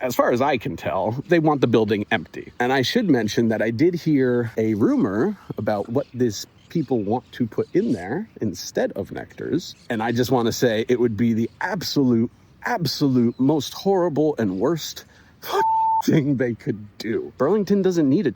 As far as I can tell, they want the building empty. And I should mention that I did hear a rumor about what this people want to put in there instead of Nectar's. And I just want to say it would be the absolute most horrible and worst thing they could do. Burlington doesn't need it.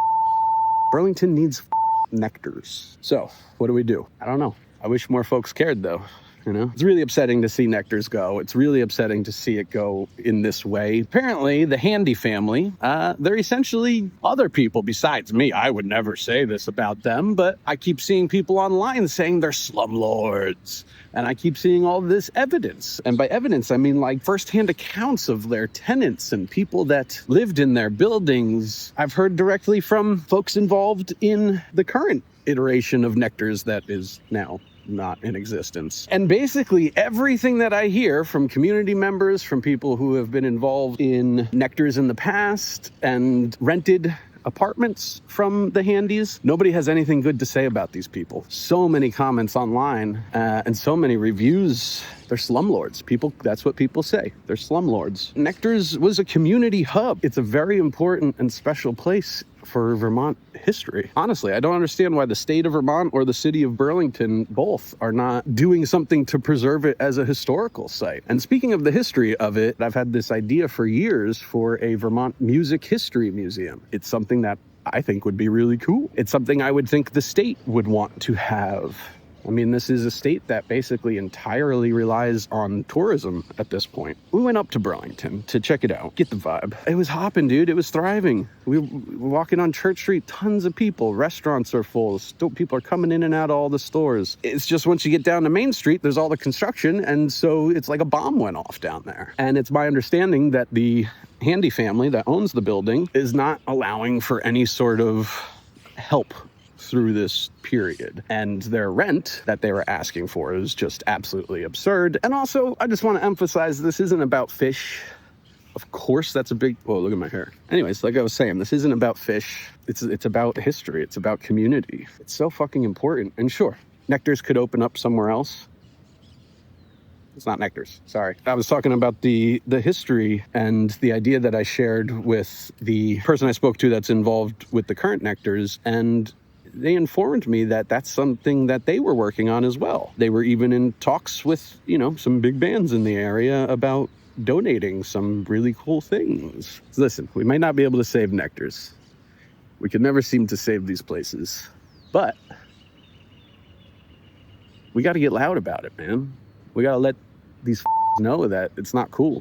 Burlington needs Nectar's. So what do? I don't know. I wish more folks cared though. You know, it's really upsetting to see Nectar's go. It's really upsetting to see it go in this way. Apparently, the Handy family, they're essentially other people besides me. I would never say this about them, but I keep seeing people online saying they're slumlords. And I keep seeing all this evidence. And by evidence, I mean like firsthand accounts of their tenants and people that lived in their buildings. I've heard directly from folks involved in the current iteration of Nectar's that is now not in existence. And basically everything that I hear from community members, from people who have been involved in Nectar's in the past and rented apartments from the Handys, nobody has anything good to say about these people. So many comments online and so many reviews. They're slumlords. People, that's what people say. They're slumlords. Nectar's was a community hub. It's a very important and special place for Vermont history. Honestly, I don't understand why the state of Vermont or the city of Burlington both are not doing something to preserve it as a historical site. And speaking of the history of it, I've had this idea for years for a Vermont music history museum. It's something that I think would be really cool. It's something I would think the state would want to have. I mean, this is a state that basically entirely relies on tourism at this point. We went up to Burlington to check it out, get the vibe. It was hopping, dude. It was thriving. We were walking on Church Street, tons of people. Restaurants are full. People are coming in and out of all the stores. It's just once you get down to Main Street, there's all the construction, and so it's like a bomb went off down there. And it's my understanding that the Handy family that owns the building is not allowing for any sort of help through this period. And their rent that they were asking for is just absolutely absurd. And also, I just want to emphasize, this isn't about Phish. Of course, that's a big... Whoa, look at my hair. Anyways, like I was saying, this isn't about Phish. It's about history. It's about community. It's so fucking important. And sure, Nectar's could open up somewhere else. It's not Nectar's, sorry. I was talking about the history and the idea that I shared with the person I spoke to that's involved with the current Nectar's, and they informed me that that's something that they were working on as well. They were even in talks with, some big bands in the area about donating some really cool things. Listen, we might not be able to save Nectar's. We could never seem to save these places. But we got to get loud about it, man. We got to let these know that it's not cool.